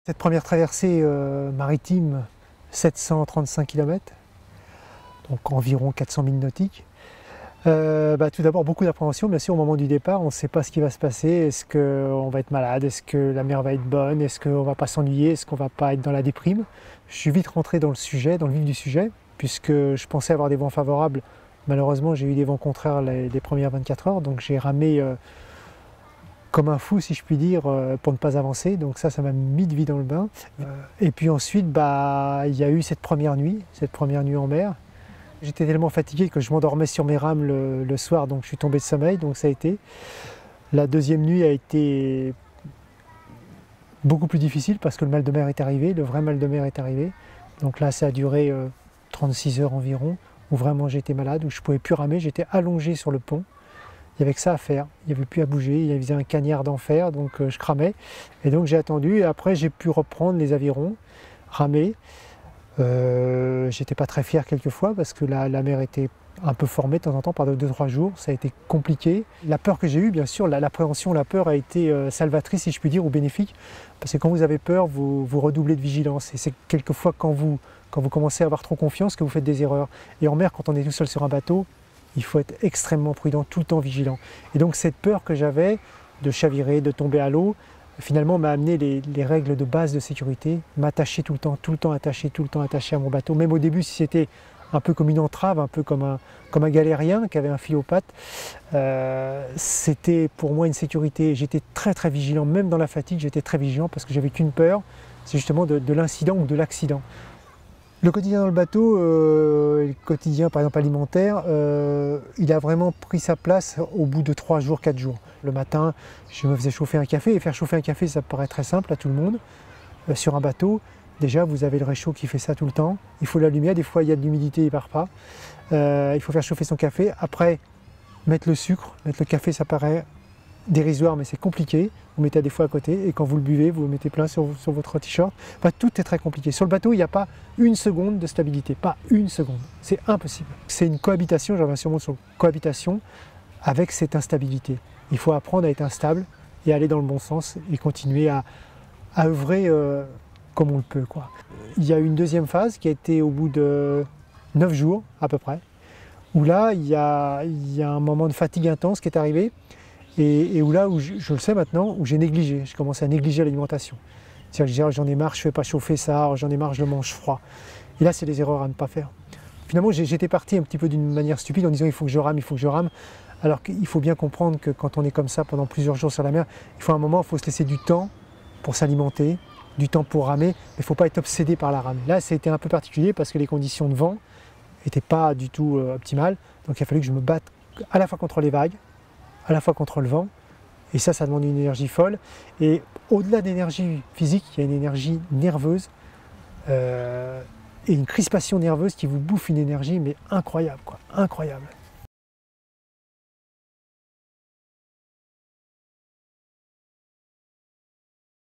Cette première traversée maritime, 735 km, donc environ 400 000 nautiques. Tout d'abord, beaucoup d'appréhension, bien sûr, au moment du départ. On ne sait pas ce qui va se passer. Est-ce qu'on va être malade? Est-ce que la mer va être bonne? Est-ce qu'on ne va pas s'ennuyer? Est-ce qu'on ne va pas être dans la déprime? Je suis vite rentré dans le sujet, dans le vif du sujet, puisque je pensais avoir des vents favorables. Malheureusement, j'ai eu des vents contraires les premières 24 heures, donc j'ai ramé comme un fou, si je puis dire, pour ne pas avancer. Donc ça m'a mis de vie dans le bain. Et puis ensuite, il y a eu cette première nuit en mer. J'étais tellement fatigué que je m'endormais sur mes rames le soir, donc je suis tombé de sommeil, donc ça a été. La deuxième nuit a été beaucoup plus difficile parce que le mal de mer est arrivé, le vrai mal de mer est arrivé. Donc là, ça a duré 36 heures environ, où vraiment j'étais malade, où je ne pouvais plus ramer, j'étais allongé sur le pont. Il y avait que ça à faire, il n'y avait plus à bouger, il y avait un cagnard d'enfer, donc je cramais. Et donc j'ai attendu, et après j'ai pu reprendre les avirons, ramer. J'étais pas très fier quelquefois parce que la mer était un peu formée de temps en temps pendant 2-3 jours, ça a été compliqué. La peur que j'ai eue, bien sûr, l'appréhension, la peur a été salvatrice, si je puis dire, ou bénéfique, parce que quand vous avez peur, vous redoublez de vigilance, et c'est quelquefois quand vous commencez à avoir trop confiance que vous faites des erreurs. Et en mer, quand on est tout seul sur un bateau, il faut être extrêmement prudent, tout le temps vigilant. Et donc cette peur que j'avais de chavirer, de tomber à l'eau, finalement m'a amené les règles de base de sécurité, m'attacher tout le temps attaché à mon bateau. Même au début, si c'était un peu comme une entrave, un peu comme un galérien qui avait un fil aux pattes, c'était pour moi une sécurité. J'étais très très vigilant, même dans la fatigue, j'étais très vigilant parce que j'avais qu'une peur, c'est justement de l'incident ou de l'accident. Le quotidien dans le bateau, le quotidien par exemple alimentaire, il a vraiment pris sa place au bout de 3 jours, 4 jours. Le matin, je me faisais chauffer un café, et faire chauffer un café, ça paraît très simple à tout le monde. Sur un bateau, déjà vous avez le réchaud qui fait ça tout le temps, il faut la lumière, des fois il y a de l'humidité, il ne part pas. Il faut faire chauffer son café, après mettre le sucre, mettre le café, ça paraît dérisoire mais c'est compliqué, vous mettez des fois à côté et quand vous le buvez, vous le mettez plein sur votre t-shirt. Enfin, tout est très compliqué. Sur le bateau, il n'y a pas une seconde de stabilité, pas une seconde, c'est impossible. C'est une cohabitation, je reviens sûrement sur cohabitation, avec cette instabilité. Il faut apprendre à être instable et aller dans le bon sens et continuer à œuvrer comme on le peut, quoi. Il y a eu une deuxième phase qui a été au bout de 9 jours à peu près, où là, il y a un moment de fatigue intense qui est arrivé. Et où là, où je le sais maintenant, où j'ai négligé, j'ai commencé à négliger l'alimentation. C'est-à-dire que j'en ai marre, je ne fais pas chauffer ça, j'en ai marre, je le mange froid. Et là, c'est des erreurs à ne pas faire. Finalement, j'étais parti un petit peu d'une manière stupide en disant il faut que je rame, il faut que je rame. Alors qu'il faut bien comprendre que quand on est comme ça pendant plusieurs jours sur la mer, il faut un moment, il faut se laisser du temps pour s'alimenter, du temps pour ramer, mais il ne faut pas être obsédé par la rame. Là, c'était un peu particulier parce que les conditions de vent n'étaient pas du tout optimales. Donc il a fallu que je me batte à la fois contre les vagues, à la fois contre le vent, et ça demande une énergie folle. Et au-delà de l'énergie physique, il y a une énergie nerveuse et une crispation nerveuse qui vous bouffe une énergie mais incroyable, quoi, incroyable.